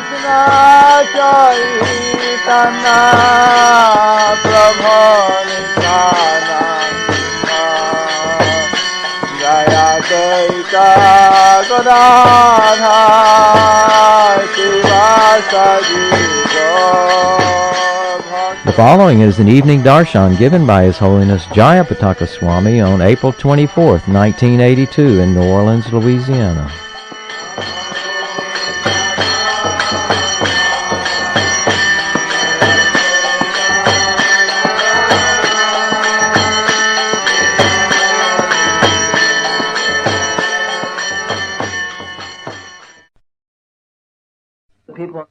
Chaitanya Prabhu Nityananda Jayapataka Swami Maharaj. The following is an evening darshan given by His Holiness Jayapataka Swami on April 24th, 1982 in New Orleans, Louisiana. People,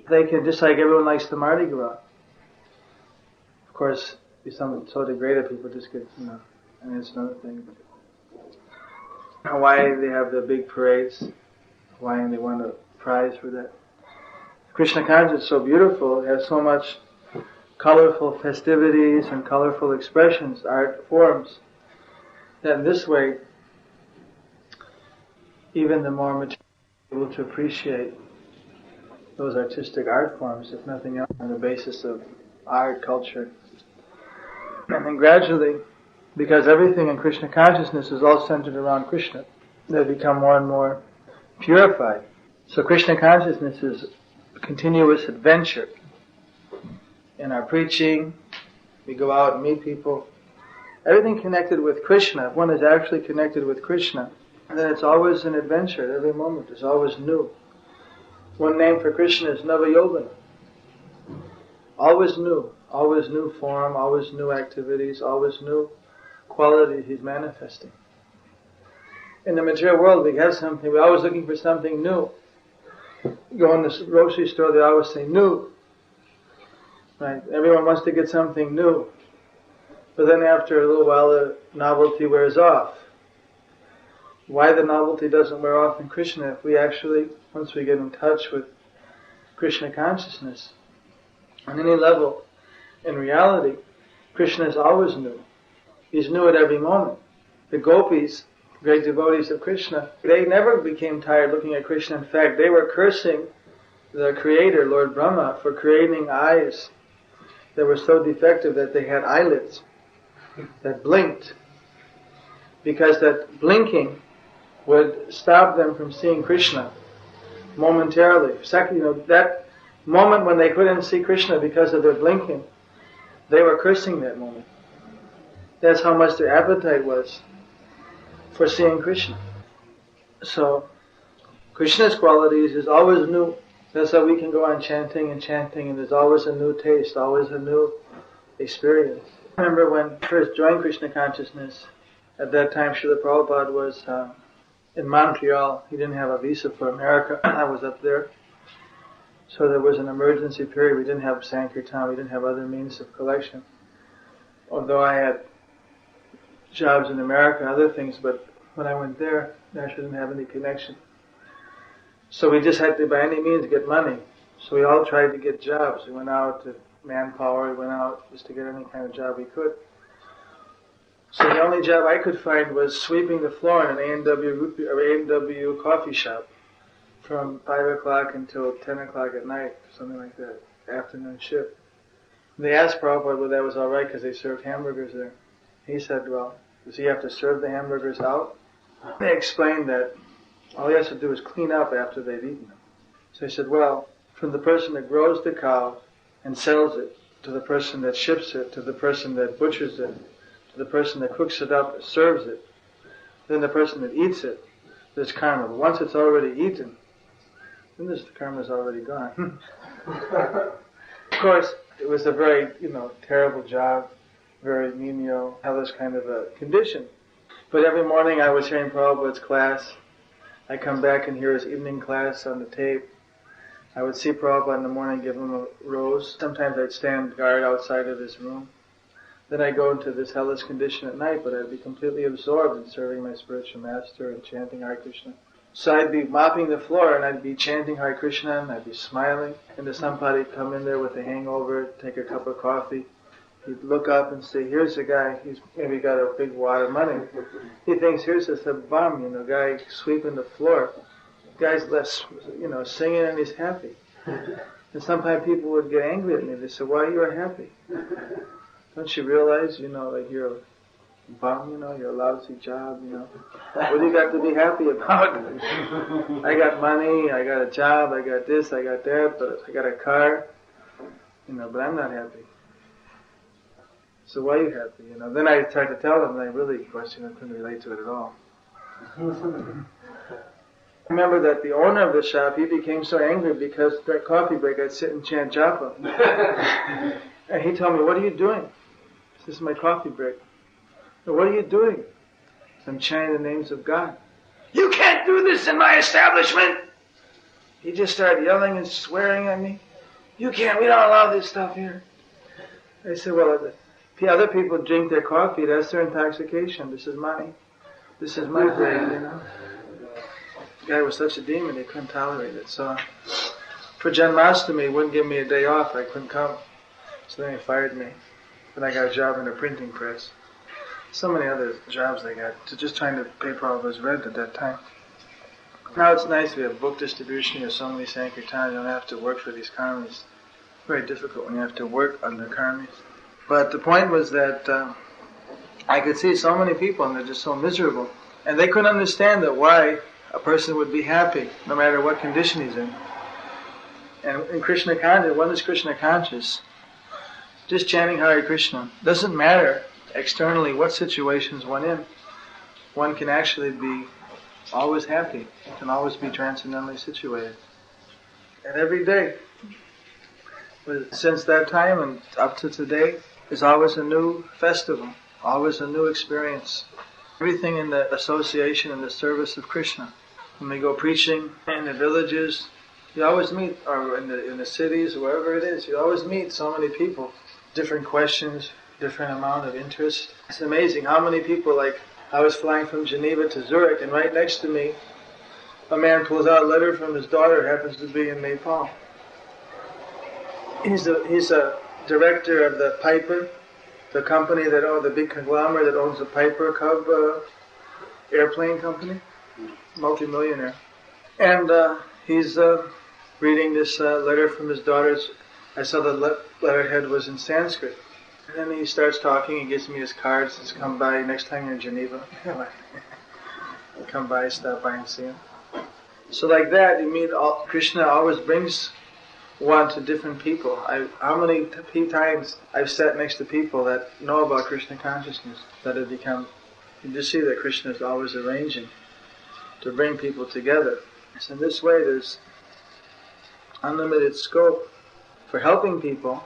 they can, just like everyone likes the Mardi Gras. Of course, some so degraded people just get, I mean, it's another thing. Hawaii, they have the big parades. Hawaii, and they won a prize for that. Krishna consciousness is so beautiful. It has so much colorful festivities and colorful expressions, art forms, that in this way, even the more mature able to appreciate those artistic art forms, if nothing else, on the basis of art, culture. And then gradually, because everything in Krishna consciousness is all centered around Krishna, they become more and more purified. So Krishna consciousness is a continuous adventure. In our preaching, we go out and meet people. Everything connected with Krishna, if one is actually connected with Krishna, then it's always an adventure. At every moment is always new. One name for Krishna is Navayogana. Always new form, always new activities, always new qualities He's manifesting. In the material world, we have something, we're always looking for something new. You go in the grocery store, they always say new. Right? Everyone wants to get something new. But then after a little while, the novelty wears off. Why the novelty doesn't wear off in Krishna, if we actually, once we get in touch with Krishna consciousness, on any level, in reality, Krishna is always new. He's new at every moment. The gopis, great devotees of Krishna, they never became tired looking at Krishna. In fact, they were cursing the Creator, Lord Brahma, for creating eyes that were so defective that they had eyelids that blinked. Because that blinking would stop them from seeing Krishna momentarily. Second, that moment when they couldn't see Krishna because of their blinking, they were cursing that moment. That's how much their appetite was for seeing Krishna. So, Krishna's qualities is always new. That's how we can go on chanting, and there's always a new taste, always a new experience. I remember when I first joined Krishna consciousness, at that time Srila Prabhupada was in Montreal. He didn't have a visa for America. I was up there. So there was an emergency period. We didn't have Sankirtan. We didn't have other means of collection. Although I had jobs in America and other things, but when I went there, I actually didn't have any connection. So we just had to, by any means, get money. So we all tried to get jobs. We went out to manpower. We went out just to get any kind of job we could. So the only job I could find was sweeping the floor in an A&W coffee shop from 5 o'clock until 10 o'clock at night, something like that, afternoon shift. They asked Prabhupada whether that was all right because they served hamburgers there. He said, well, does he have to serve the hamburgers out? They explained that all he has to do is clean up after they've eaten them. So he said, well, from the person that grows the cow and sells it, to the person that ships it, to the person that butchers it, the person that cooks it up, serves it, then the person that eats it, there's karma. But once it's already eaten, then the karma's already gone. Of course, it was a very, terrible job, very menial, hellish kind of a condition. But every morning I was hearing Prabhupada's class. I come back and hear his evening class on the tape. I would see Prabhupada in the morning, give him a rose. Sometimes I'd stand guard outside of his room. Then I'd go into this hellish condition at night, but I'd be completely absorbed in serving my spiritual master and chanting Hare Krishna. So I'd be mopping the floor and I'd be chanting Hare Krishna and I'd be smiling. And there's somebody'd come in there with a hangover, take a cup of coffee. He'd look up and say, here's a guy, he's maybe got a big wad of money. He thinks, here's this bum, guy sweeping the floor. guy's less, singing and he's happy. And sometimes people would get angry at me. They say, why are you happy? Don't you realize, like you're a bum, you're a lousy job, What do you got to be happy about? I got money, I got a job, I got this, I got that, but I got a car, but I'm not happy. So why are you happy? Then I tried to tell them, and I really, of course, couldn't relate to it at all. I remember that the owner of the shop, he became so angry because during coffee break I'd sit and chant japa. And he told me, what are you doing? This is my coffee break. What are you doing? I'm chanting the names of God. You can't do this in my establishment! He just started yelling and swearing at me. You can't, we don't allow this stuff here. I said, well, other people drink their coffee, that's their intoxication. This is my break, The guy was such a demon, he couldn't tolerate it. So, for Janmashtami, he wouldn't give me a day off, I couldn't come. So then he fired me. Then I got a job in a printing press. So many other jobs I got, just trying to pay for all of his rent at that time. Now it's nice we have book distribution, you have so many Sankirtan, you don't have to work for these karmis. It's very difficult when you have to work under karmis. But the point was that I could see so many people and they're just so miserable. And they couldn't understand that why a person would be happy, no matter what condition he's in. And in Krishna conscious, one is Krishna conscious. Just chanting Hare Krishna. Doesn't matter externally what situations one in. One can actually be always happy. Can always be transcendently situated. And every day, since that time and up to today, is always a new festival. Always a new experience. Everything in the association and the service of Krishna. When we go preaching in the villages, you always meet, or in the cities, wherever it is, you always meet so many people. Different questions, different amount of interest. It's amazing how many people, like, I was flying from Geneva to Zurich, and right next to me, a man pulls out a letter from his daughter, happens to be in Nepal. He's a director of the Piper, the company that owns, the big conglomerate that owns the Piper Cub airplane company, multi-millionaire. And he's reading this letter from his daughter's. I saw the letterhead was in Sanskrit. And then he starts talking, he gives me his card, says, come by next time you're in Geneva. Come by, stop by and see him. So like that, you meet Krishna always brings one to different people. How many times I've sat next to people that know about Krishna consciousness, that have become, you just see that Krishna is always arranging to bring people together. So in this way there's unlimited scope for helping people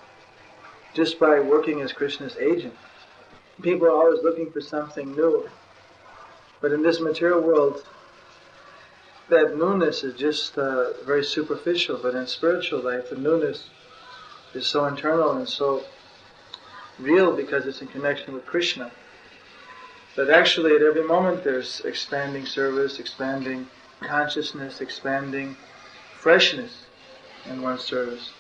just by working as Krishna's agent. People are always looking for something new. But in this material world, that newness is just very superficial. But in spiritual life, the newness is so internal and so real because it's in connection with Krishna. That actually at every moment there's expanding service, expanding consciousness, expanding freshness in one's service.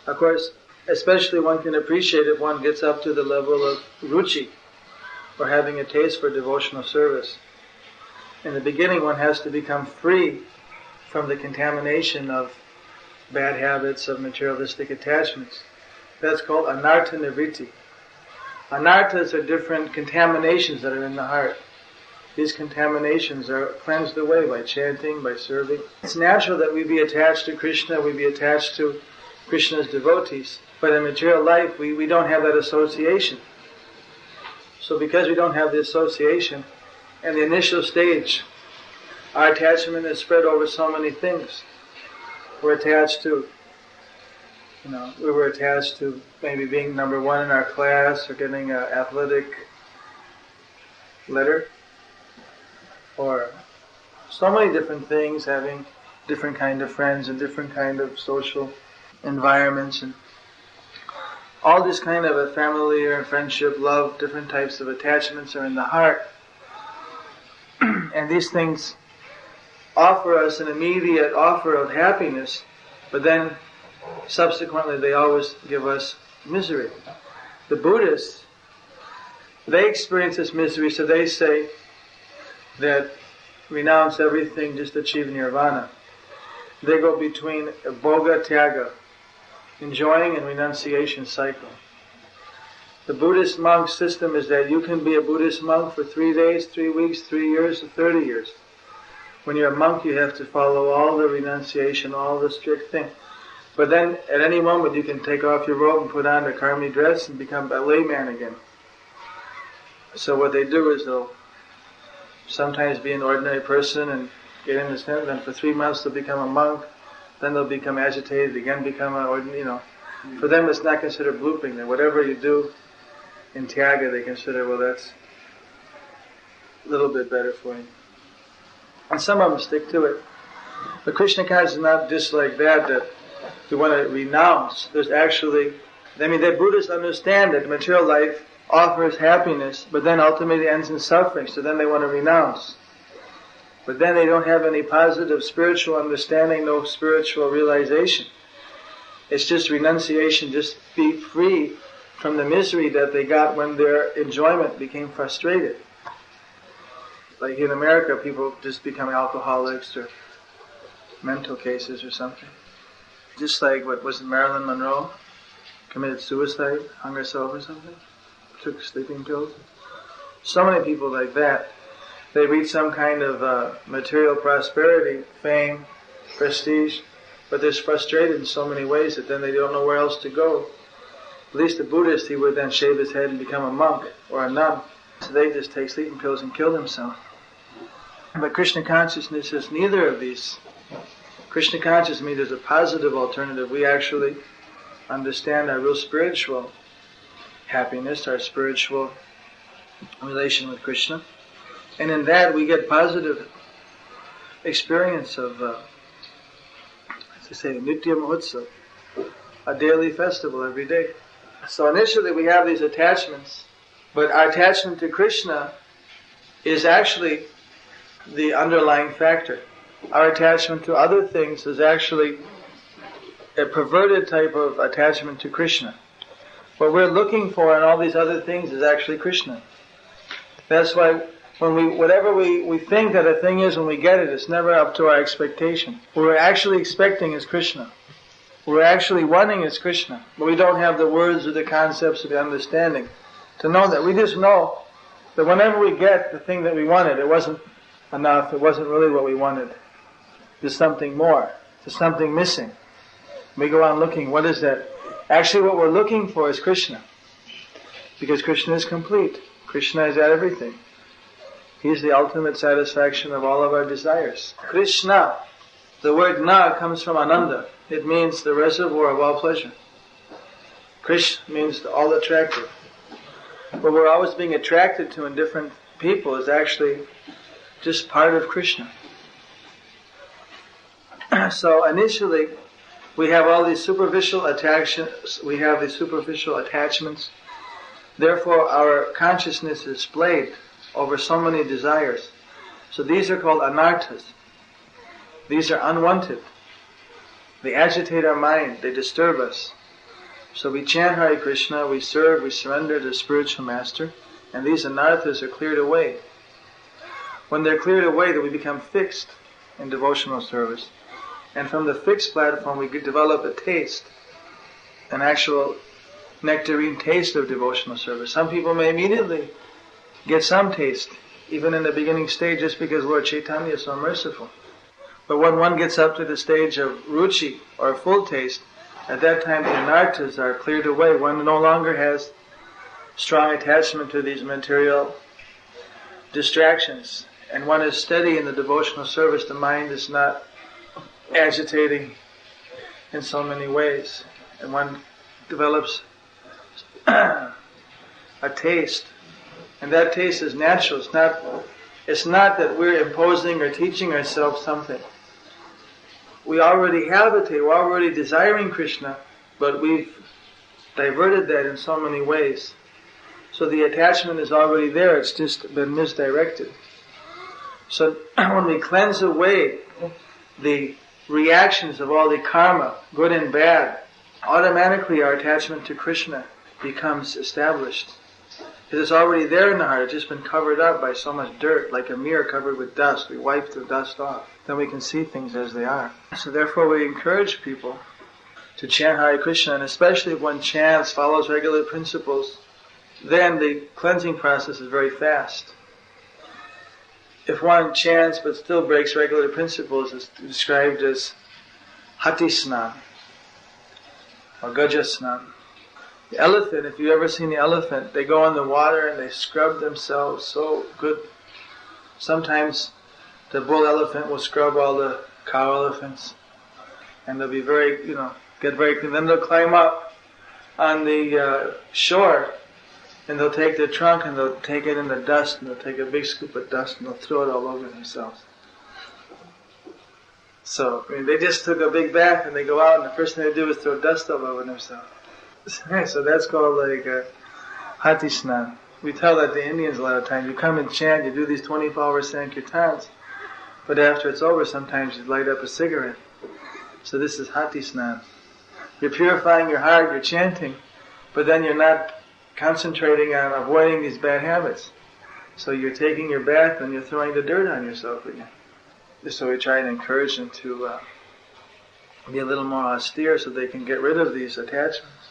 Of course, especially one can appreciate if one gets up to the level of ruchi, or having a taste for devotional service. In the beginning one has to become free from the contamination of bad habits, of materialistic attachments. That's called anartha nivritti. Anarthas are different contaminations that are in the heart. These contaminations are cleansed away by chanting, by serving. It's natural that we be attached to Krishna, we be attached to Krishna's devotees. But in material life, we don't have that association. So because we don't have the association, and the initial stage, our attachment is spread over so many things. We're attached to, we were attached to maybe being number one in our class, or getting an athletic letter, or so many different things, having different kind of friends and different kind of social environments, and all this kind of a familiar friendship, love, different types of attachments are in the heart. And these things offer us an immediate offer of happiness, but then subsequently they always give us misery. The Buddhists, they experience this misery, so they say that renounce everything, just achieve nirvana. They go between a bhoga tyaga, enjoying and renunciation cycle. The Buddhist monk system is that you can be a Buddhist monk for 3 days, 3 weeks, 3 years, or 30 years. When you're a monk, you have to follow all the renunciation, all the strict thing. But then, at any moment, you can take off your robe and put on a karmi dress and become a layman again. So what they do is they'll sometimes be an ordinary person and get in the tent, then for 3 months they'll become a monk, then they'll become agitated, again become an ordinary, For them it's not considered blooping. That whatever you do in Tyaga, they consider, well, that's a little bit better for you. And some of them stick to it. But Krishna consciousness is not just like that we want to renounce. There's actually, the Buddhists understand that the material life offers happiness, but then ultimately ends in suffering, so then they want to renounce. But then they don't have any positive spiritual understanding, no spiritual realization. It's just renunciation, just be free from the misery that they got when their enjoyment became frustrated. Like in America, people just become alcoholics or mental cases or something. Just like, what was it, Marilyn Monroe? Committed suicide, hung herself or something? Took sleeping pills? So many people like that. They reach some kind of material prosperity, fame, prestige, but they're frustrated in so many ways that then they don't know where else to go. At least a Buddhist, he would then shave his head and become a monk or a nun. So they just take sleeping pills and kill themselves. But Krishna consciousness is neither of these. Krishna consciousness means there's a positive alternative. We actually understand our real spiritual happiness, our spiritual relation with Krishna. And in that we get positive experience of, as they say, Nitya Mahotsav, a daily festival every day. So initially we have these attachments, but our attachment to Krishna is actually the underlying factor. Our attachment to other things is actually a perverted type of attachment to Krishna. What we're looking for in all these other things is actually Krishna. That's why whatever we think that a thing is, when we get it, it's never up to our expectation. What we're actually expecting is Krishna. What we're actually wanting is Krishna. But we don't have the words or the concepts or the understanding to know that. We just know that whenever we get the thing that we wanted, it wasn't enough, it wasn't really what we wanted. There's something more. There's something missing. We go on looking, what is that? Actually what we're looking for is Krishna. Because Krishna is complete. Krishna is at everything. He is the ultimate satisfaction of all of our desires. Krishna, the word na comes from Ananda. It means the reservoir of all pleasure. Krishna means all attractive. What we're always being attracted to in different people is actually just part of Krishna. So initially, we have all these superficial attachments. Therefore, our consciousness is splayed over so many desires. So these are called anarthas. These are unwanted. They agitate our mind. They disturb us. So we chant Hare Krishna, we serve, we surrender to the spiritual master, and these anarthas are cleared away. When they're cleared away, then we become fixed in devotional service. And from the fixed platform, we develop a taste, an actual nectarine taste of devotional service. Some people may immediately get some taste, even in the beginning stage, just because Lord Chaitanya is so merciful. But when one gets up to the stage of ruchi, or full taste, at that time the anarthas are cleared away. One no longer has strong attachment to these material distractions. And one is steady in the devotional service. The mind is not agitating in so many ways. And one develops a taste. And that taste is natural. It's not that we're imposing or teaching ourselves something. We already have a taste. We're already desiring Krishna, but we've diverted that in so many ways. So the attachment is already there. It's just been misdirected. So when we cleanse away the reactions of all the karma, good and bad, automatically our attachment to Krishna becomes established. Because it's already there in the heart. It's just been covered up by so much dirt, like a mirror covered with dust. We wipe the dust off. Then we can see things as they are. So therefore we encourage people to chant Hare Krishna, and especially if one chants, follows regular principles, then the cleansing process is very fast. If one chants but still breaks regular principles, it's described as hati snan or gaja snan. The elephant, if you've ever seen the elephant, they go in the water and they scrub themselves so good. Sometimes the bull elephant will scrub all the cow elephants, and they'll be very, get very clean. Then they'll climb up on the shore, and they'll take their trunk and they'll take it in the dust, and they'll take a big scoop of dust and they'll throw it all over themselves. So, they just took a big bath and they go out and the first thing they do is throw dust all over themselves. So that's called like hati snan. We tell that to Indians a lot of times. You come and chant, you do these 24-hour sankirtans, but after it's over sometimes you light up a cigarette. So this is hati snan. You're purifying your heart, you're chanting, but then you're not concentrating on avoiding these bad habits. So you're taking your bath and you're throwing the dirt on yourself again. So we try and encourage them to be a little more austere so they can get rid of these attachments.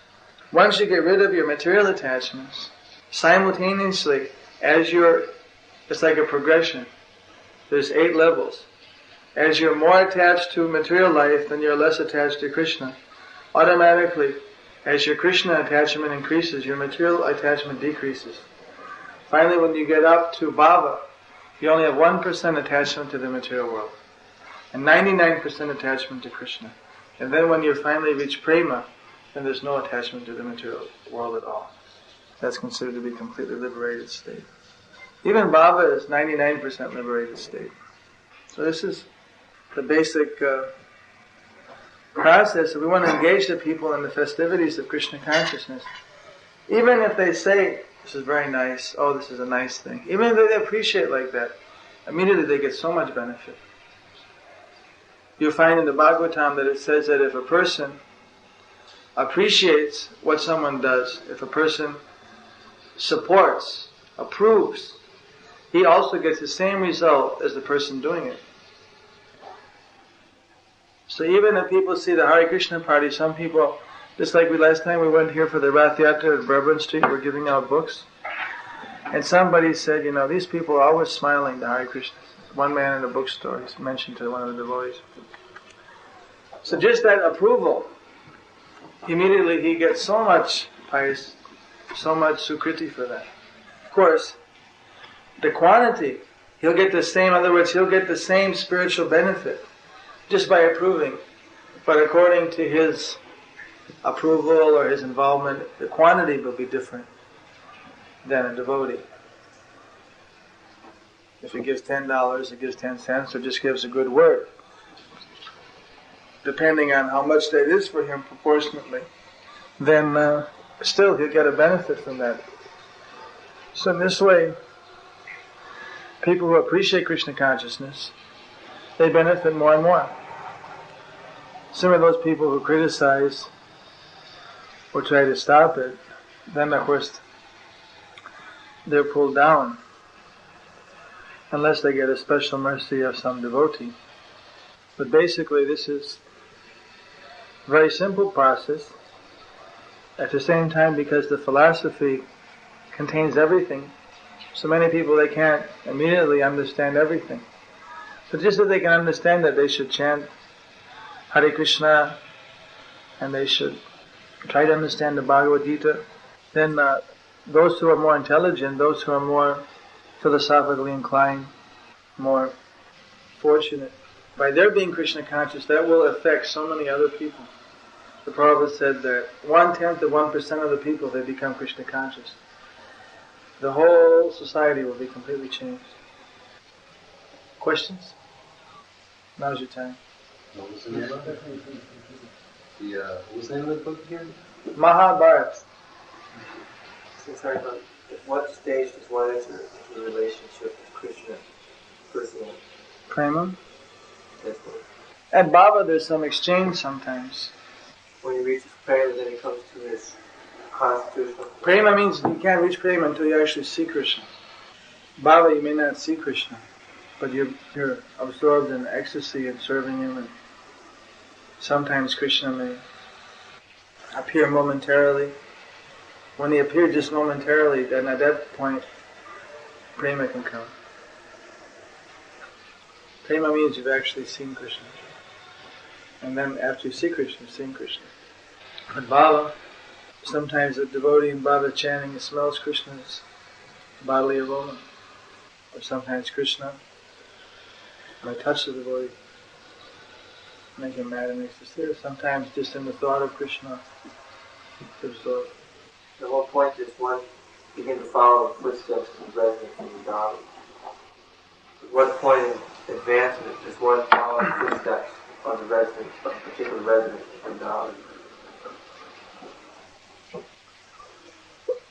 Once you get rid of your material attachments, simultaneously, it's like a progression. There's 8 levels. As you're more attached to material life, then you're less attached to Krishna. Automatically, as your Krishna attachment increases, your material attachment decreases. Finally, when you get up to bhava, you only have 1% attachment to the material world, and 99% attachment to Krishna. And then when you finally reach prema, then there's no attachment to the material world at all. That's considered to be a completely liberated state. Even bhava is 99% liberated state. So this is the basic process. If we want to engage the people in the festivities of Krishna consciousness, even if they say, this is very nice, oh, this is a nice thing, even if they appreciate like that, immediately they get so much benefit. You'll find in the Bhagavatam that it says that if a person appreciates what someone does, if a person supports, approves, he also gets the same result as the person doing it. So even if people see the Hare Krishna party, some people, just like last time we went here for the Rath Yatra at Bourbon Street, we're giving out books. And somebody said, these people are always smiling to Hare Krishna. One man in a bookstore, he mentioned to one of the devotees. So just that approval, immediately he gets so much pious, so much sukriti for that. Of course, the quantity, he'll get the same, in other words, he'll get the same spiritual benefit just by approving. But according to his approval or his involvement, the quantity will be different than a devotee. If he gives $10, he gives 10 cents, or just gives a good word. Depending on how much that is for him proportionately, then still he'll get a benefit from that. So in this way, people who appreciate Krishna consciousness, they benefit more and more. Some of those people who criticize or try to stop it, then of course they're pulled down, unless they get a special mercy of some devotee. But basically this is a very simple process. At the same time, because the philosophy contains everything, so many people, they can't immediately understand everything. But just so they can understand that, they should chant Hare Krishna, and they should try to understand the Bhagavad Gita. Then those who are more intelligent, those who are more philosophically inclined, more fortunate, by their being Krishna conscious, that will affect so many other people. The Prabhupada said that 1/10 of the people, they become Krishna conscious, the whole society will be completely changed. Questions? Now's your time. What was the name of it? What was the name of the book again? Mahabharata. Sorry, at what stage does one enter into the relationship with Krishna personally? Prema. That's what. At Baba there's some exchange sometimes. When he reaches prayer, then he comes to his constitutional? Prema means you can't reach prema until you actually see Krishna. Bhava, you may not see Krishna, but you're absorbed in ecstasy and serving Him, and sometimes Krishna may appear momentarily. When He appeared just momentarily, then at that point, prema can come. Prema means you've actually seen Krishna. And then after you see Krishna, you've seen Krishna. But bhava, sometimes a devotee in bhava chanting smells Krishna's bodily aroma. Or sometimes Krishna might touch the devotee, make him mad and ecstasy. Or sometimes just in the thought of Krishna, absorbed. The whole point is one begin to follow the footsteps of the resident in the Dharma. At what point in advancement does one follow the footsteps of the resident, of a particular resident in the Dharma?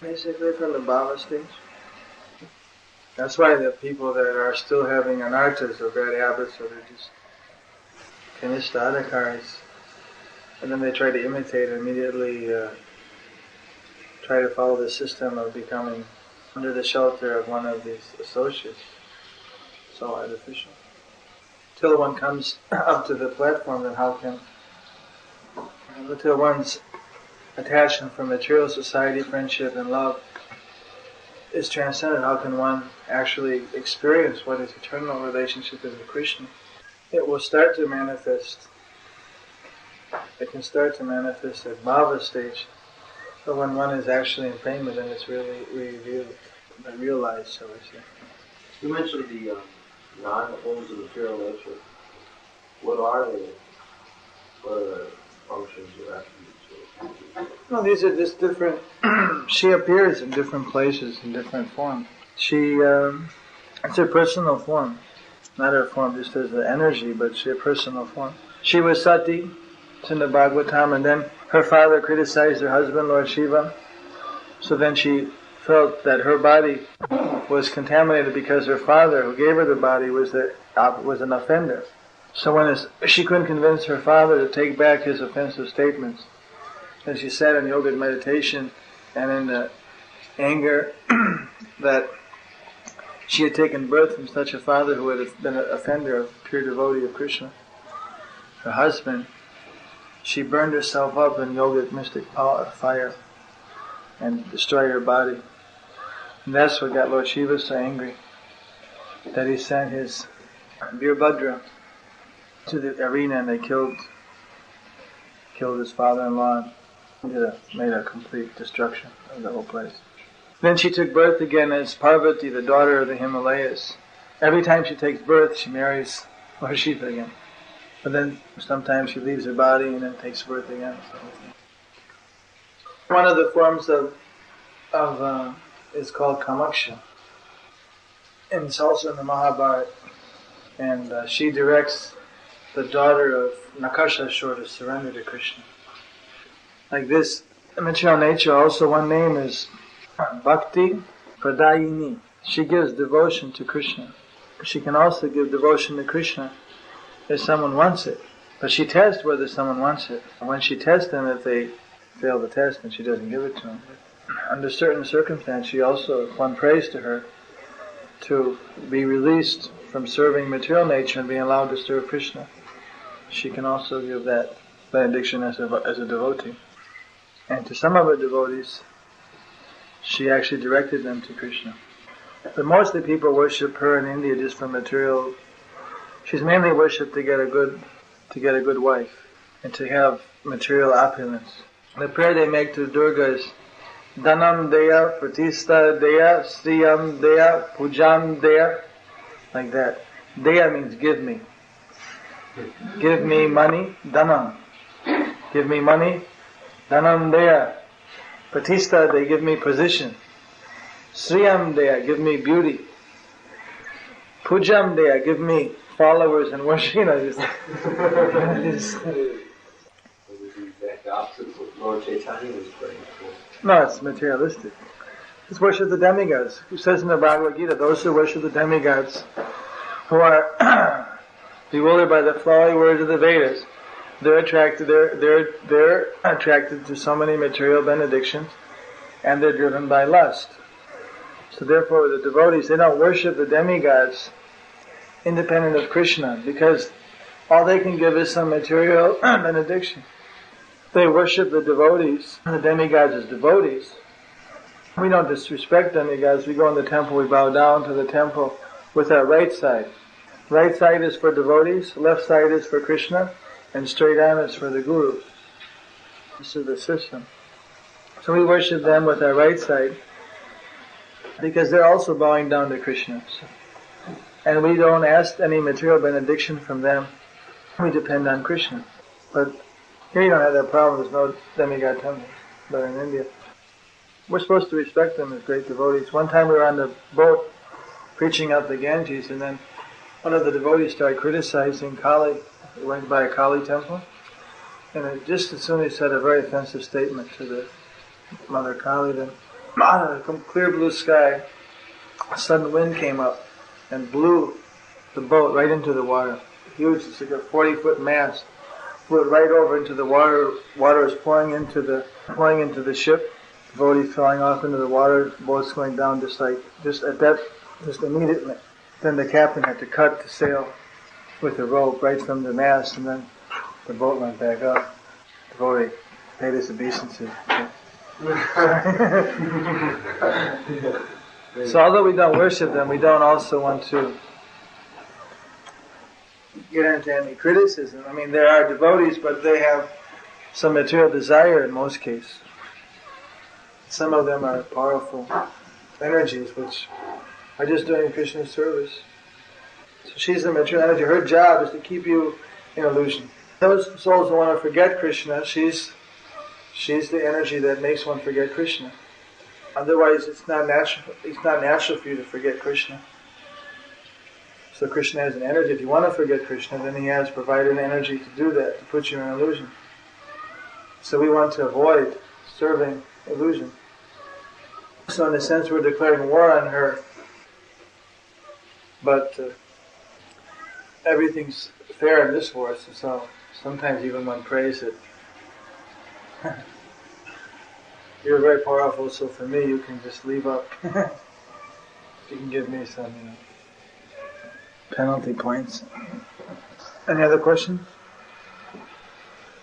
Basically from the bhava stage. That's why the people that are still having anarthas or bad habits, or they're just kanishta adhikaris, and then they try to imitate and immediately try to follow the system of becoming under the shelter of one of these associates. So artificial. Till one comes up to the platform, then how can, until one's attachment for material society, friendship, and love is transcended, how can one actually experience what is eternal relationship is with Krishna? It will start to manifest. It can start to manifest at bhava stage. But when one is actually in prema, then it's really revealed, realized, shall we say. You mentioned the 9 forms of material nature. What are they? What are the functions or attributes? No, these are just different. She appears in different places, in different forms. It's her personal form. Not her form just as the energy, but her personal form. She was sati, it's in the Bhagavatam, and then her father criticized her husband, Lord Shiva. So then she felt that her body was contaminated because her father, who gave her the body, was an offender. So she couldn't convince her father to take back his offensive statements. And she sat in yoga meditation, and in the anger that she had taken birth from such a father who had been an offender, a pure devotee of Krishna, her husband, she burned herself up in yogic mystic fire and destroyed her body. And that's what got Lord Shiva so angry, that he sent his Veerbhadra to the arena, and they killed his father-in-law and made a complete destruction of the whole place. Then she took birth again as Parvati, the daughter of the Himalayas. Every time she takes birth, she marries Lord Shiva again. But then sometimes she leaves her body and then takes birth again. One of the forms of is called Kamaksha. And it's also in the Mahabharata. And she directs the daughter of Nakashashur to surrender to Krishna. Like this, material nature, also one name is Bhakti Pradayini. She gives devotion to Krishna. She can also give devotion to Krishna if someone wants it. But she tests whether someone wants it. And when she tests them, if they fail the test, then she doesn't give it to them. Under certain circumstances, she also, if one prays to her to be released from serving material nature and being allowed to serve Krishna, she can also give that benediction as a devotee. And to some of her devotees, she actually directed them to Krishna. But mostly people worship her in India just for material. She's mainly worshipped to get a good wife and to have material opulence. The prayer they make to Durga is Dhanam Deya, Pratista Deya, Sriyam Deya, Pujam Deya, like that. Deya means give me. Give me money, Dhanam. Give me money, Dhanam Deya. Pratista, they give me position. Sriyam Deya, give me beauty. Pujam Deya, give me followers and worship. The opposite of what Lord Chaitanya was praying for. No, it's materialistic. It's worship the demigods. Who says in the Bhagavad Gita, those who worship the demigods, who are bewildered by the flowery words of the Vedas, they're attracted to so many material benedictions and they're driven by lust. So therefore the devotees, they don't worship the demigods independent of Krishna, because all they can give is some material benediction. They worship the devotees, the demigods as devotees. We don't disrespect demigods. We go in the temple, we bow down to the temple with our right side. Right side is for devotees, left side is for Krishna, and straight on is for the Guru. This is the system. So we worship them with our right side, because they're also bowing down to Krishna. And we don't ask any material benediction from them. We depend on Krishna. But here you don't have that problem. There's no demigod temples. But in India, we're supposed to respect them as great devotees. One time we were on the boat preaching up the Ganges, and then one of the devotees started criticizing Kali. We went by a Kali temple, and just as soon as he said a very offensive statement to the Mother Kali, then out of a clear blue sky, a sudden wind came up and blew the boat right into the water. Huge, it's like a 40-foot mast. Blew it right over into the water. Water was pouring into the ship. The devotees falling off into the water. The boat's going down just immediately. Then the captain had to cut the sail with the rope right from the mast, and then the boat went back up. The devotee paid his obeisances. So although we don't worship them, we don't also want to get into any criticism. I mean, there are devotees, but they have some material desire in most cases. Some of them are powerful energies which are just doing Krishna's service. So she's the material energy. Her job is to keep you in illusion. Those souls who want to forget Krishna, she's the energy that makes one forget Krishna. Otherwise, it's not natural for you to forget Krishna. So Krishna has an energy. If you want to forget Krishna, then he has provided an energy to do that, to put you in illusion. So we want to avoid serving illusion. So in a sense, we're declaring war on her. But everything's fair in this war, so sometimes even one prays it. You're very powerful, so for me, you can just leave up. You can give me some, penalty points. Any other questions?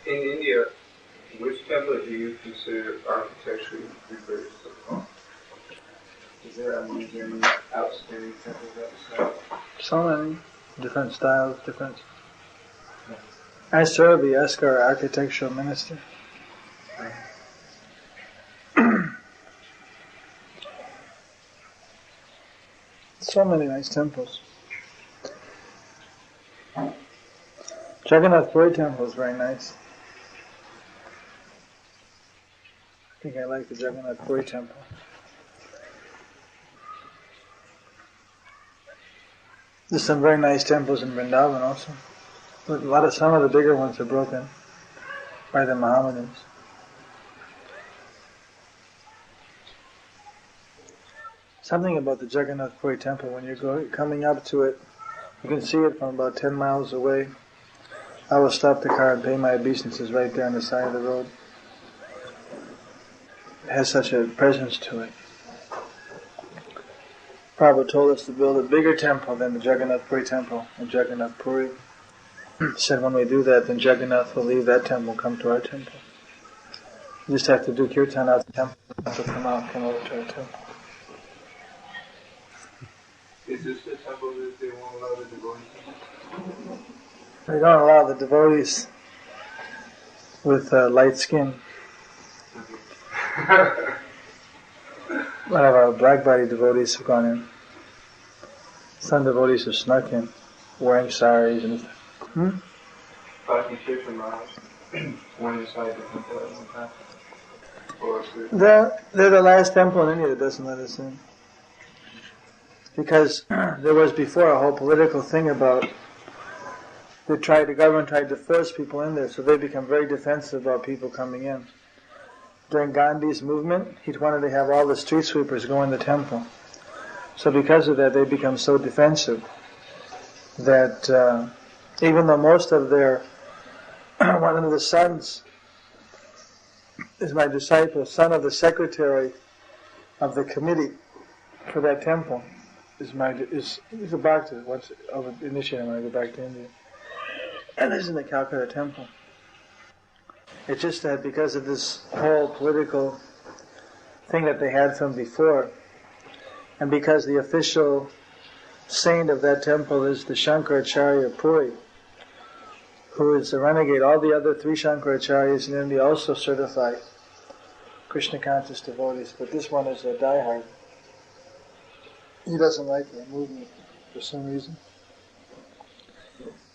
In India, which temple do you consider architecturally the greatest of all? Is there any outstanding temples outside? So many different styles, different. Ask Surabhi, ask our architectural minister. So many nice temples. Jagannath Puri temple is very nice. I think I like the Jagannath Puri temple. There's some very nice temples in Vrindavan also. But some of the bigger ones are broken by the Mohammedans. Something about the Jagannath Puri temple, when you're coming up to it, you can see it from about 10 miles away. I will stop the car and pay my obeisances right there on the side of the road. It has such a presence to it. Prabhupada told us to build a bigger temple than the Jagannath Puri temple in Jagannath Puri. He said when we do that, then Jagannath will leave that temple and come to our temple. You just have to do kirtan out the temple, to come over to our temple. Is this the temple that they won't allow the devotees? They don't allow the devotees with light skin. One of our black body devotees have gone in. Some devotees have snuck in, wearing saris and stuff. Krishna Maharaj went inside the temple at one time. They're the last temple in India that doesn't let us in. Because there was before a whole political thing about the government tried to force people in there, so they become very defensive about people coming in. During Gandhi's movement, he wanted to have all the street sweepers go in the temple. So because of that, they become so defensive that even though most of one of the sons is my disciple, son of the secretary of the committee for that temple is a bhakta. Once I was initiated when I go back to India. And this is in the Calcutta temple. It's just that because of this whole political thing that they had from before, and because the official saint of that temple is the Shankaracharya Puri, who is a renegade. All the other 3 Shankaracharyas in India also certify Krishna conscious devotees, but this one is a diehard. He doesn't like the movement for some reason.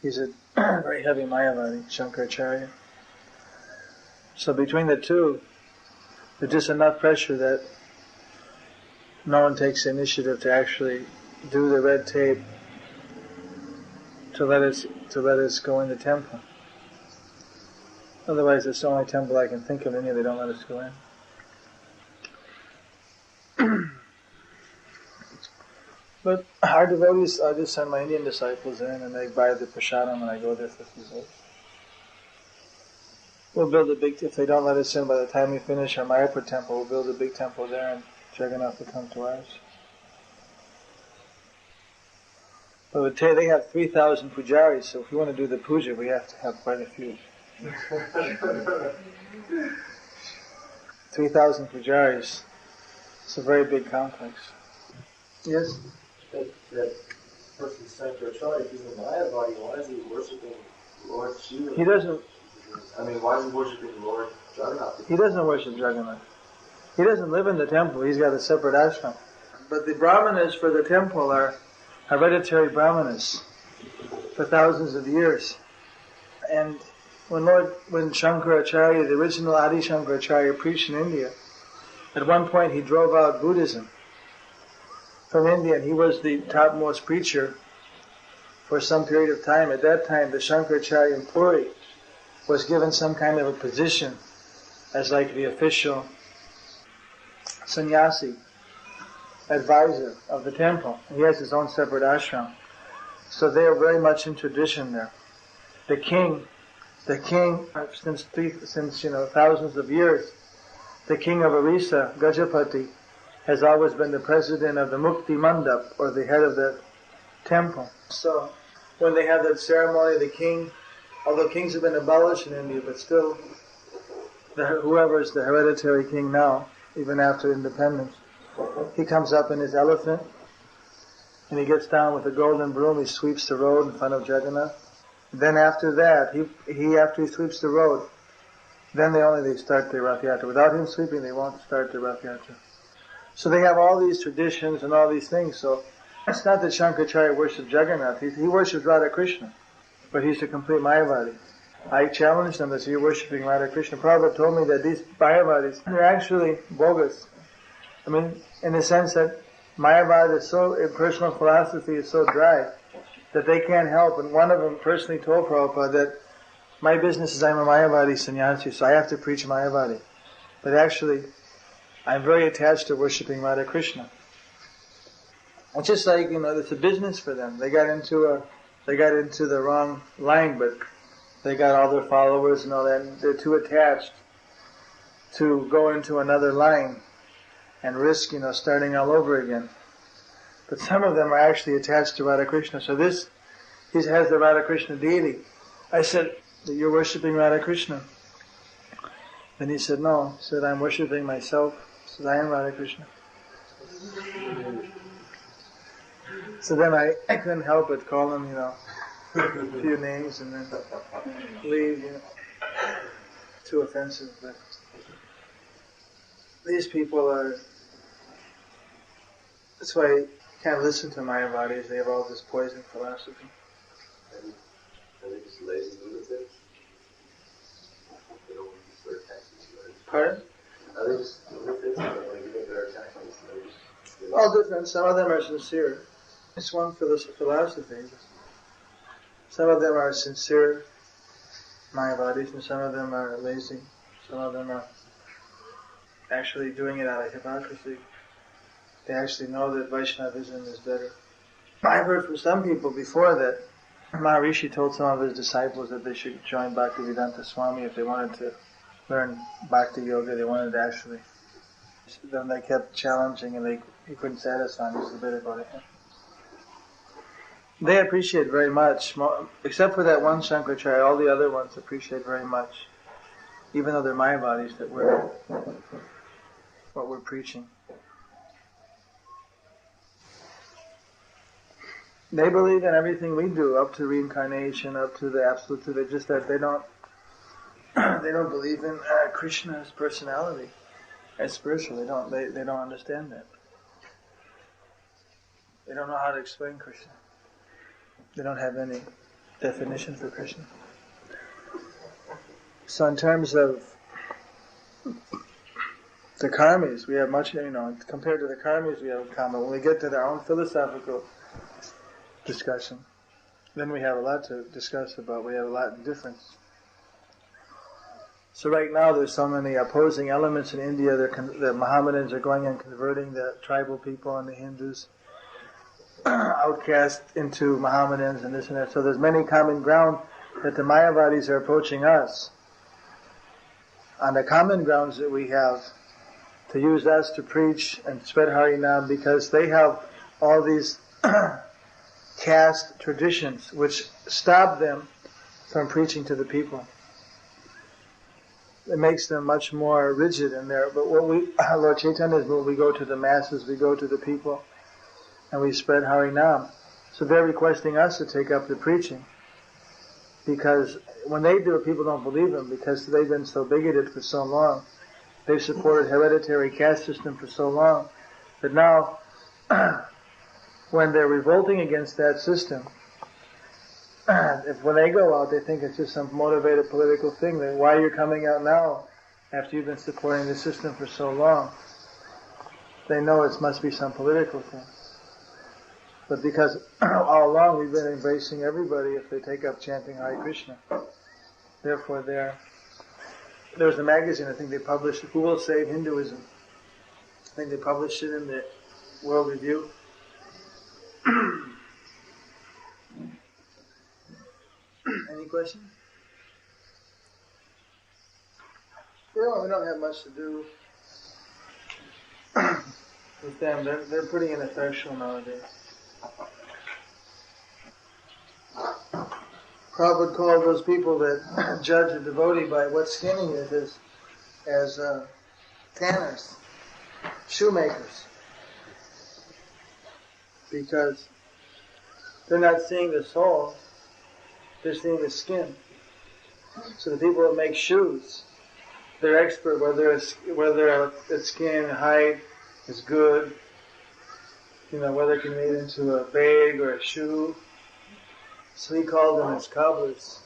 He's a very heavy Mayavadi, Shankaracharya. So between the two, there's just enough pressure that no one takes the initiative to actually do the red tape to let us go in the temple. Otherwise, it's the only temple I can think of in India they don't let us go in. But our devotees, I just send my Indian disciples in and they buy the prasadam and I go there for desserts. We'll build a big, if they don't let us in by the time we finish our Mayapur temple, we'll build a big temple there and Jagannath will come to ours. But they have 3,000 pujaris, so if we want to do the puja, we have to have quite a few. 3,000 pujaris. It's a very big complex. Yes? That person Sankaracharya, if he's a Mayavadi, why is he worshipping Lord Shiva? He doesn't. Why is he worshipping Lord Jagannath? He doesn't worship Jagannath. He doesn't live in the temple. He's got a separate ashram. But the brahmanas for the temple are hereditary brahmanas for thousands of years. And when Shankaracharya, the original Adi Shankaracharya, preached in India, at one point he drove out Buddhism from India, and he was the topmost preacher for some period of time. At that time, the Shankaracharya in Puri was given some kind of a position as like the official sannyasi, advisor of the temple. He has his own separate ashram. So they are very much in tradition there. The king, since thousands of years, the king of Orissa, Gajapati, has always been the president of the Mukti Mandap, or the head of the temple. So when they have that ceremony, the king, although kings have been abolished in India, but still, whoever is the hereditary king now, even after independence, he comes up in his elephant, and he gets down with a golden broom, he sweeps the road in front of Jagannath. Then after that, after he sweeps the road, then they start the Rath Yatra. Without him sweeping, they won't start the Rath Yatra. So they have all these traditions and all these things. So it's not that Shankaracharya worships Jagannath. He worships Radha Krishna, but he's a complete Mayavadi. I challenged them that you're worshipping Radha Krishna. Prabhupada told me that these Mayavadis, they're actually bogus. I mean, in the sense that Mayavad is so, impersonal philosophy is so dry that they can't help. And one of them personally told Prabhupada that my business is I'm a Mayavadi sannyasi, so I have to preach Mayavadi. But actually, I'm very attached to worshipping Radha Krishna. It's just like, it's a business for them. They got into the wrong line, but they got all their followers and all that, and they're too attached to go into another line and risk, starting all over again. But some of them are actually attached to Radha Krishna. So he has the Radha Krishna deity. I said, that you're worshipping Radha Krishna. Then he said, no. He said, I'm worshipping myself. He said, I am Radha Krishna. So then I couldn't help but call him, a few names and then leave, too offensive. But these people are, that's why you can't listen to Mayavadis. They have all this poison philosophy. Are they just lazy lunatics? They don't want to swear taxes, right? Pardon? Are they just lunatics that don't want to give their taxes? All different. Some of them are sincere. It's one philosophy. Some of them are sincere Mayavadis, and some of them are lazy. Some of them are actually doing it out of hypocrisy. They actually know that Vaishnavism is better. I've heard from some people before that Maharishi told some of his disciples that they should join Bhaktivedanta Swami if they wanted to learn Bhakti Yoga. They wanted to actually then they kept challenging and he couldn't satisfy them. He was a bit about it. They appreciate very much, except for that one Shankaracharya, all the other ones appreciate very much, even though they're Mayavadis, that what we're preaching. They believe in everything we do, up to reincarnation, up to the absolute truth. It's just that they don't believe in Krishna's personality as spiritual. They don't understand that. They don't know how to explain Krishna. They don't have any definition for Krishna. So in terms of the karmis, we have much, compared to the karmis we have in common. When we get to our own philosophical discussion, then we have a lot to discuss about. We have a lot of difference. So right now there's so many opposing elements in India. The Mohammedans are going and converting the tribal people and the Hindus outcast into Mohammedans and this and that. So there's many common ground that the Mayavadis are approaching us on the common grounds that we have to use us to preach and spread Harinam, because they have all these caste traditions which stop them from preaching to the people. It makes them much more rigid in there. But what Lord Chaitanya is, when we go to the masses, we go to the people, and we spread Harinam. So they're requesting us to take up the preaching, because when they do it, people don't believe them, because they've been so bigoted for so long. They've supported hereditary caste system for so long that now, when they're revolting against that system, when they go out, they think it's just some motivated political thing. That why you're coming out now after you've been supporting the system for so long? They know it must be some political thing. But because all along we've been embracing everybody if they take up chanting Hare Krishna. Therefore there was a magazine, I think they published, Who Will Save Hinduism? I think they published it in the World Review. Any questions? We don't have much to do with them. They're pretty ineffectual nowadays. Prabhupada called those people that judge a devotee by what skin he is as tanners, shoemakers, because they're not seeing the soul, they're seeing the skin. So the people that make shoes, they're expert whether the skin height is good, whether it can be made into a bag or a shoe. So he called them as cobblers.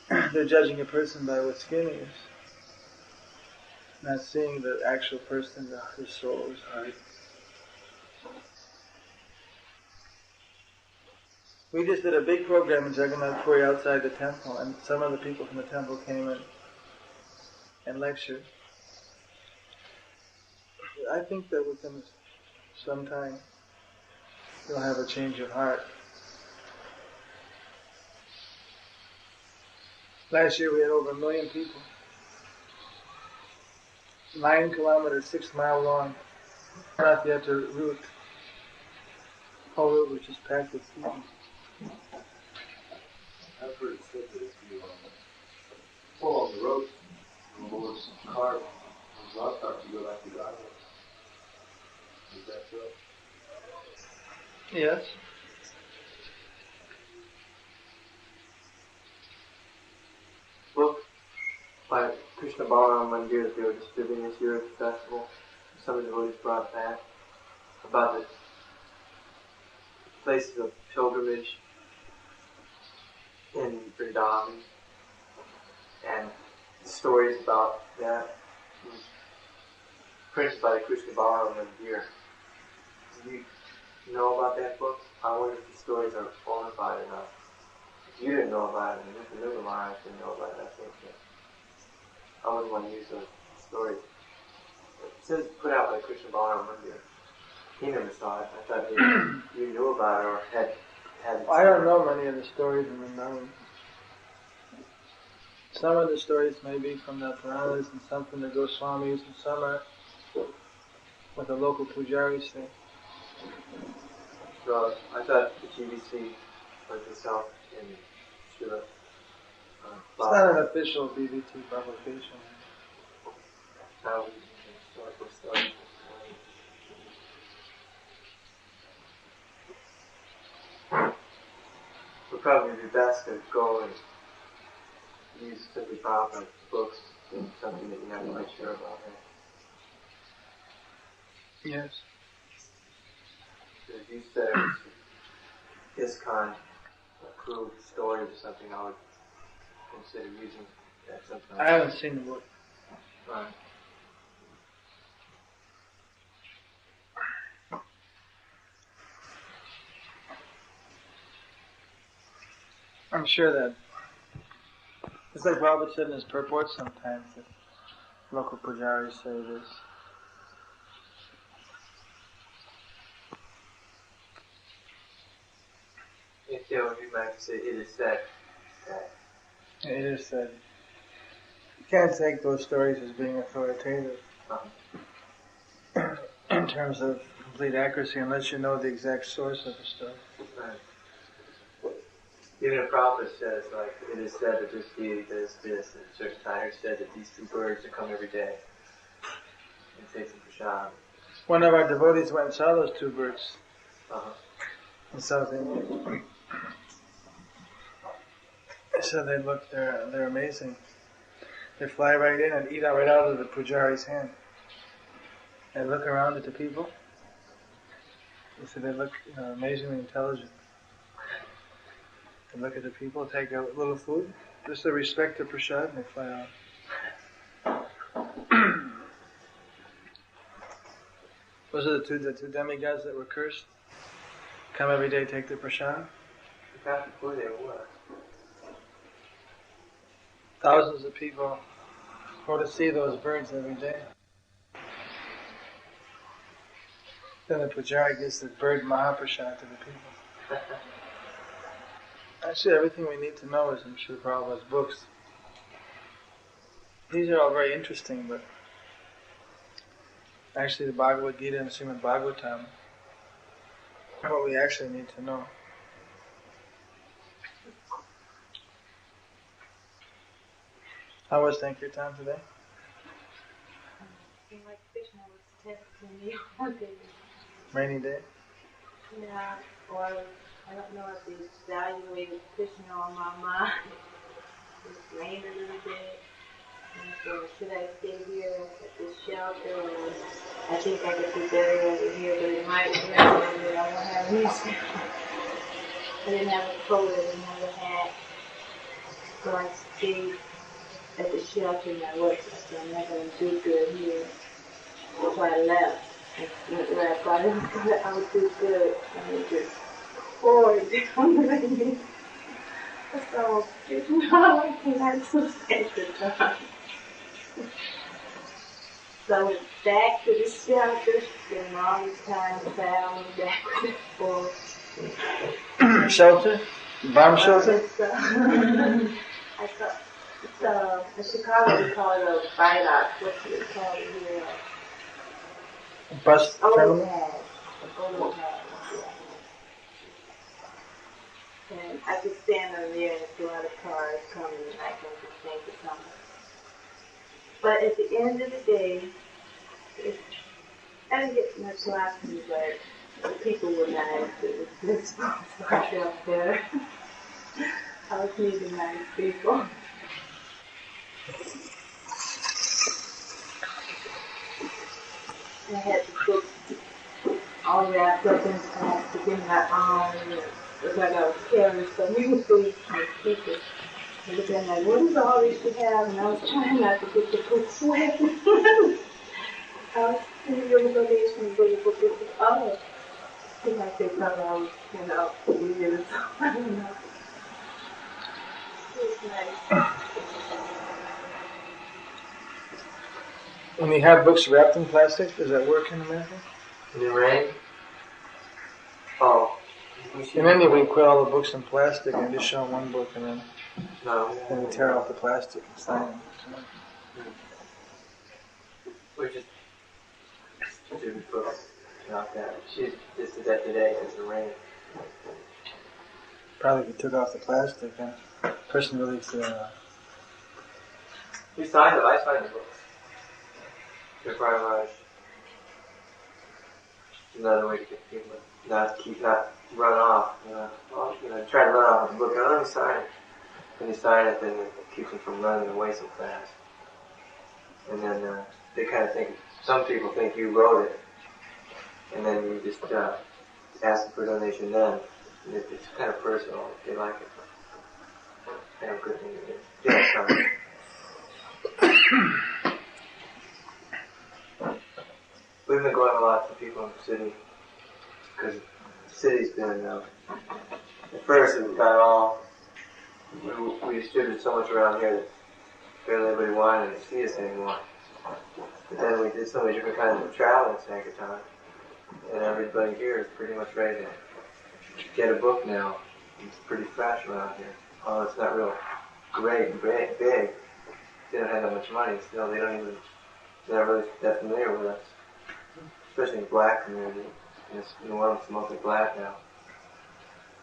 They're judging a person by what skin he is, not seeing the actual person, his soul, his heart. We just did a big program in Jagannath Puri outside the temple, and some of the people from the temple came in and lectured. I think that within some time you'll have a change of heart. Last year we had over 1 million people. 9 kilometers, 6 mile long. Not yet a route. Whole route was just packed with people. I've heard it said that if you pull on the rope, the Lord's car comes up after you go back to God. Is that so? Yes. Book by Krishna Balaram Mandir that they were distributing this year at the festival. Some of the devotees brought back about the places of pilgrimage in Vrindavan and stories about that. It was printed by the Krishna Balaram Mandir. Do you know about that book? I wonder if the stories are bona fide enough. If you didn't know about it, and if the new Maharaja didn't know about it, that's okay. I wouldn't want to use those stories. It says put out by Krishna Balaram Mandir. He never saw it. I thought you knew about it or had I don't know many of the stories in Vrindavan. Some of the stories may be from the Puranas and some from the Goswamis, and some are what the local pujaris say. So I thought the GBC was itself in Srila It's not an official BBT publication. Historical story. Would probably be best to go and use simply Prabhupada's books in something that you're not quite sure about. Right? Yes. If you said it was this kind of approved story or something, I would consider using that sometime. I haven't seen the book. Right. I'm sure that it's like Prabhupada said in his purport sometimes that local pujaris say this. If you might say it is said that. It is said. You can't take those stories as being authoritative in terms of complete accuracy unless you know the exact source of the story. Right. Even if Prabhupada says, like, it is said that this deity does this, and a certain time it said that these two birds that come every day and take some prashad. One of our devotees went and saw those two birds in South India. So they look, they're amazing. They fly right in and eat right out of the pujari's hand. They look around at the people. So they look amazingly intelligent. They look at the people, take a little food, just to respect the prasad, and they fly out. Those are the two demigods that were cursed. Come every day, take the prasad. Who they were. Thousands of people go to see those birds every day. Then the pujari gives the bird mahaprasad to the people. Actually, everything we need to know is in Srila Prabhupada's books. These are all very interesting, but actually the Bhagavad Gita and Srimad Bhagavatam are what we actually need to know. How was Sankirtan today? Like Krishna was testing me all day. Rainy day? Yeah, or I don't know if they evaluated Krishna on my mind. It rained a little bit. And so should I stay here at this shelter, or I think I could do better over here, but it might rain over here. I don't have any shelter. I didn't have a coat, I didn't have a hat. So I stayed at the shelter and I worked, so I'm not going to do good here. So I left. Where I thought I would do good, and it just poured down raining. So, I cannot sustain the time. So I went back to the shelter, spent all this time traveling backwards and forth. Shelter? Bomb shelter? I thought, in Chicago we call it a viaduct. What's it called here? Bus terminal? Overpass, yeah. And I could stand on there and see a lot of cars coming and I can just think of something. But at the end of the day, I didn't get much laughter, but the people were nice. It was good, so I felt better. I was meeting nice people. I had the book all wrapped up in plastic in my arm. It was like I was carrying some music and people. And they're like, what is all this you have? And I was trying not to get the book sweat. I was thinking there was donation for the book. Oh, I think I said something I was, weird or something. I don't know. It was nice. When you have books wrapped in plastic, does that work in America? In the rain? Oh, In India, we put all the books in plastic and just show one book, and then we tear off the plastic and sign them. We just do books like that. She just did that today as a rain. Probably if you took off the plastic, and the person really feel. We signed it. I signed the books. The Maharaja. Another way to get people not run off. Try to run off with the book. Let me sign it. When you sign it, then it keeps them from running away so fast. And then they kind of think, some people think you wrote it, and then you just ask them for a donation then. And it's kind of personal. If they like it, kind of a good thing to do. Yeah, we've been going a lot to people in the city, because the city's been, at first it got all, we distributed so much around here that barely anybody wanted to see us anymore. But then we did so many different kinds of travel in Sankirtan, and everybody here is pretty much ready to get a book now. It's pretty fresh around here. Although it's not real great and big, they don't have that much money, still they're not really that familiar with us. Especially in the black community. In New Orleans, it's mostly black now.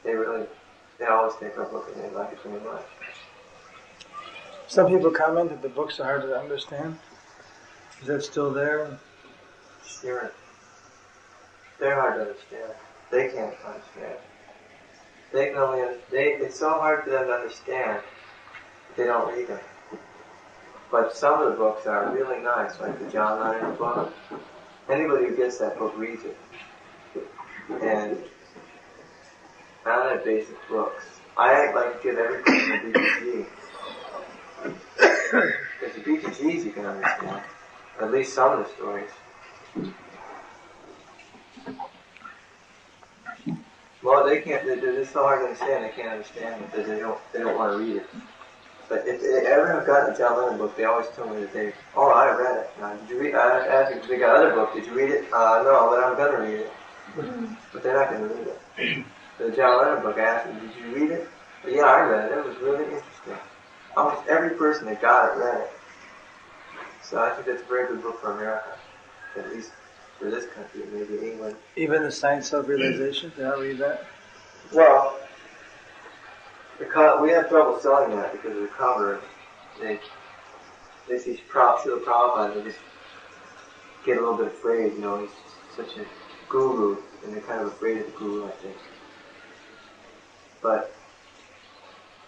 They always take our book and they like it very much. Some people comment that the books are hard to understand. Is that still there? Sure. They're hard to understand. They can't understand. They can only it's so hard for them to understand that they don't read them. But some of the books are really nice, like the John Lennon book. Anybody who gets that book reads it. And I don't have basic books. I like to give every book a BTG. Because the BTGs you can understand. At least some of the stories. Well, they can't, they're so hard to understand, they can't understand it, they don't want to read it. But if they ever have gotten a John Lennon book, they always tell me that I read it. Now, did you read? I asked if they got other books. Did you read it? No, but I'm gonna read it. But they're not gonna read it. The John Lennon book, I asked them, did you read it? But yeah, I read it. It was really interesting. Almost every person that got it read it. So I think that's a very good book for America, at least for this country, maybe England. Even the Science of Realization, did I read that? Well, we have trouble selling that because of the cover. They see Srila Prabhupada, they just get a little bit afraid, he's such a guru, and they're kind of afraid of the guru, I think. But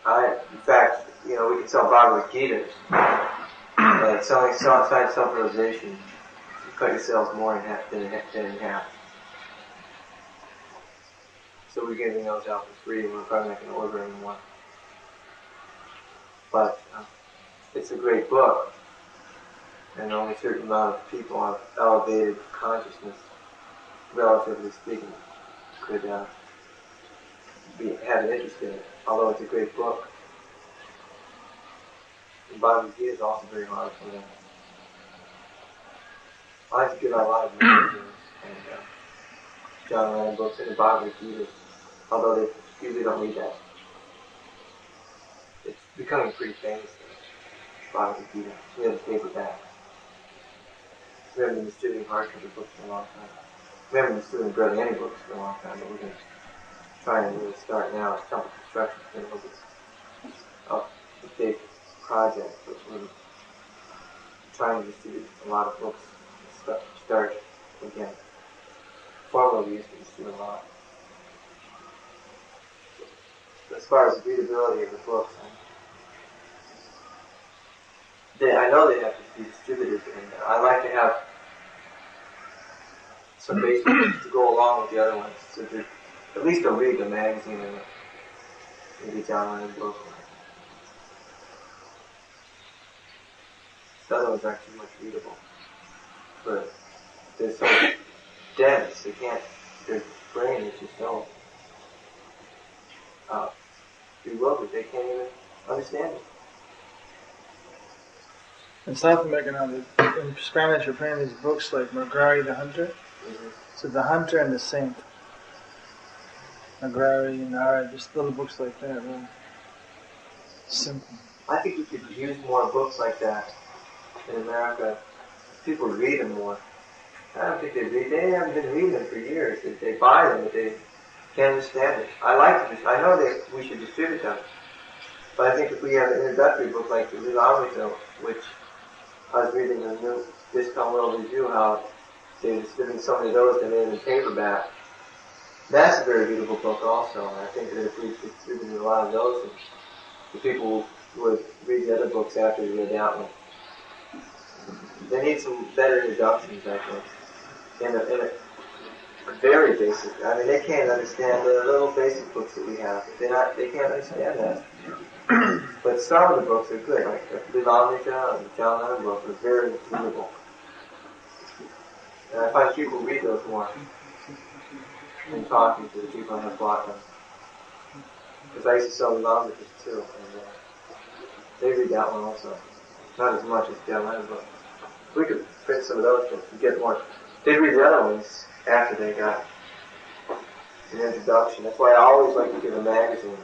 in fact, we can sell Bhagavad Gita, but selling Science Self-Realization, you cut your sales more than in half. So we're giving those out for free, and we're probably not going to order anymore. But it's a great book, and only a certain amount of people have elevated consciousness, relatively speaking, could have an interest in it, although it's a great book. And Bhagavad Gita is also very hard for them. I like to give out a lot of movies and John Lennon books and the Bhagavad Gita, although they usually don't read that. It's becoming pretty famous, Bhagavad Gita. We have a paperback. We haven't been distributing hardcover books for a long time. We haven't been distributing barely any books for a long time, but we're going to try and really start now. It's Temple Construction. It's a big project, but we're trying to distribute a lot of books and start again. Formerly we used to distribute a lot. As far as the readability of the books, I know they have to be distributed, and I like to have some basic books to go along with the other ones. So at least they'll read the magazine and maybe John Lennon book. The other ones aren't too much readable, but they're so dense. Their brain is just so bewildered. They can't even understand it. In South America now, in Spanish, we're playing these books like Margari the Hunter. Mm-hmm. So the Hunter and the Saint. agrarian art, just little books like that, really simple. I think we could use more books like that in America. People read them more. I don't think they read. They haven't been reading them for years. They buy them, but they can't understand it. I know that we should distribute them. But I think if we have an introductory book like the Lilamrita, which I was reading a new Discount World Review, how they're distributing so many of those, they made them in paperback. That's a very readable book also. And I think that if we distributed a lot of those, the people would read the other books after they read that one. They need some better introductions, I think. In a very basic. I mean, they can't understand the little basic books that we have. They can't understand that. But some of the books are good, like the Lilamrita and the John Lennon book are very readable. And I find people read those more in talking to the people I have bought them. Because I used to sell Lilamritas too, and they read that one also. Not as much as John Lennon book. We could print some of those books and get more. They read the other ones after they got an introduction. That's why I always like to give a magazine.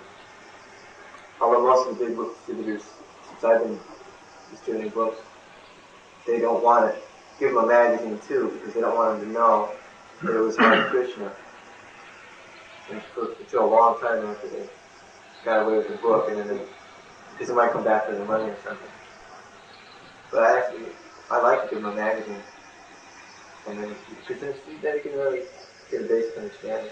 Although most of the big book distributors, since I've been distributing books, they don't want to give them a magazine too, because they don't want them to know that it was Hare Krishna. And until a long time after they got away with the book, and then because it might come back for their money or something. But I like to give them a magazine. And then, because then you can really get a basic understanding.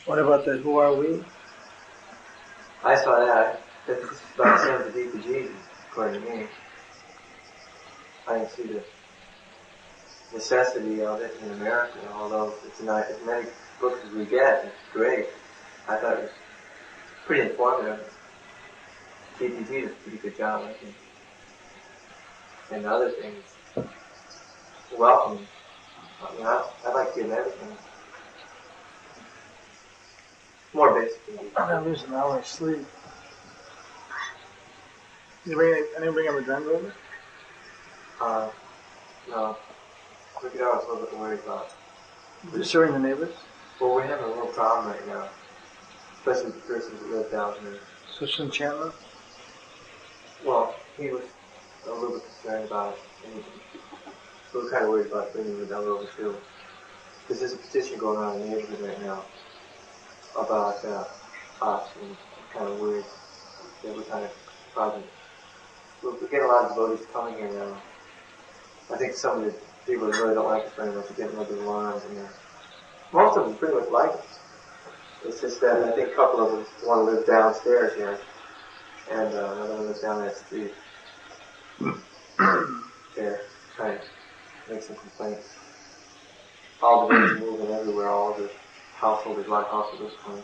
What about the Who Are We? I saw that. That's about the same as the Deep of Jesus, according to me. I didn't see the necessity of it in America, although it's not as many books as we get. It's great. I thought it was pretty informative. DPG did a pretty good job, I think. And other things. Welcome. I mean, I'd like to give everything. More basic. I lose an hour's sleep. Anyone bring up a drum over? No. Look at I was a little bit worried about. Serving the neighbors? Well, we're having a little problem right now. Especially the persons that live down here. Susan Chandler? Well, he was a little bit concerned about it. And we were kind of worried about bringing the down over too. Because there's a petition going on in the neighborhood right now about us, and kind of worried that we're kind of causing. We're getting a lot of devotees coming here now. I think some of the people that really don't like us very much are getting rid of the alarms, and most of them pretty much like us. It's just that I think a couple of them want to live downstairs here, and another one lives down that street. They're trying to make some complaints. All the devotees are moving everywhere, all the householders, a lot of householders coming,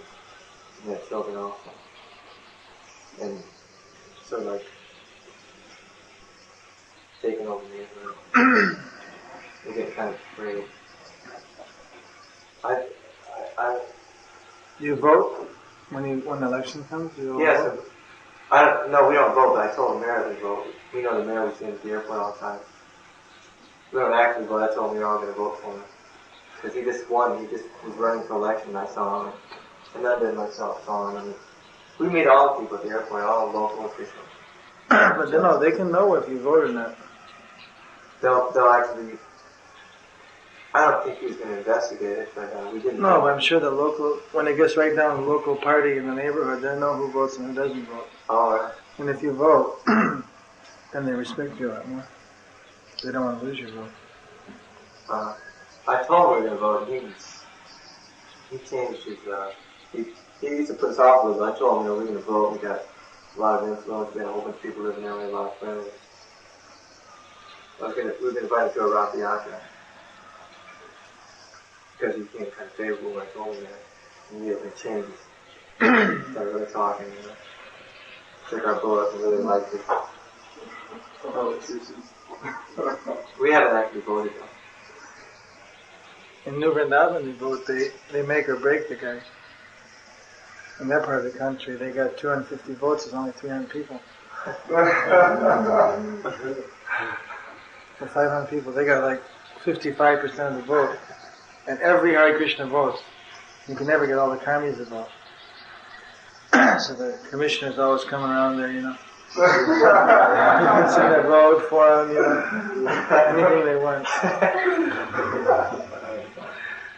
and their children also. And sort of like taking over the neighborhood. They get kind of afraid. Do you vote when the election comes? Yes. No, we don't vote, but I told the mayor to vote. We know the mayor was in the airport all the time. We don't actually vote. I told him we were all going to vote for him. Because he just won. He just was running for election, and I saw him. And I did myself saw him. And we meet all the people at the airport, all the local officials. But they can know if you vote or not. They'll actually. I don't think he was going to investigate it, but we didn't. No, but I'm sure the local, when it gets right down to the local party in the neighborhood, they know who votes and who doesn't vote. All right. And if you vote, then they respect you a lot more. They don't want to lose your vote. I told him we were going to vote, and he changed his. He used to put us off a little bit. I told him we're going to vote. We got a lot of influence. We had a whole bunch of people living there. We had a lot of friends. We were going to invite him to a Rath Yatra. Because he became kind of favorable when I told him that. And he had changes. Started really talking, Took our book and really liked it. We haven't actually voted though. In New Vrindavan, they make or break the guy. In that part of the country, they got 250 votes, there's only 300 people. For 500 people, they got like 55% of the vote. And every Hare Krishna votes. You can never get all the karmis to vote. So the commissioners always come around there, you know. You can send a vote for them, you know. Anything they want.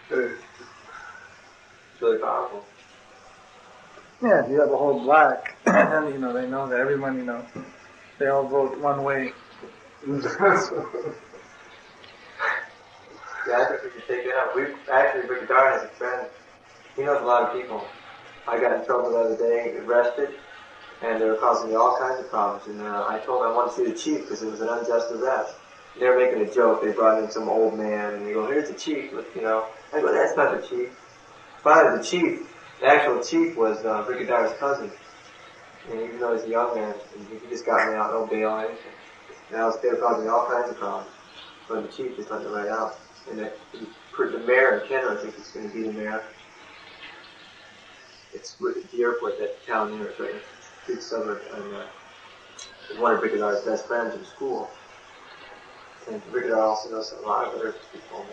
It's really powerful. Yeah, if you have a whole black, then, you know, they know that everyone, you know, they all vote one way. Yeah, I think we should take it up. Brigadier has a friend. He knows a lot of people. I got in trouble the other day, arrested, and they were causing me all kinds of problems. And I told them I wanted to see the chief because it was an unjust arrest. They were making a joke. They brought in some old man, and they go, "Here's the chief." You know, I go, "That's not the chief." Finally, the actual chief was Brigadier's cousin. And even though he's a young man, he just got me out, no bail or anything. And they were causing me all kinds of problems. But the chief just let me right out. And the mayor in Canada, I think he's going to be the mayor. It's at the airport, that town there, it's right in a big suburb. And one of Brigadier's best friends in school. And Brigadier also knows a lot of other people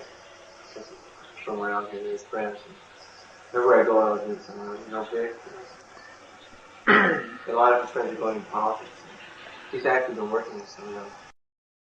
from around here, his friends. And everywhere I go, I always meet someone, you know, big. A lot of his friends are going into politics. He's actually been working with some of them.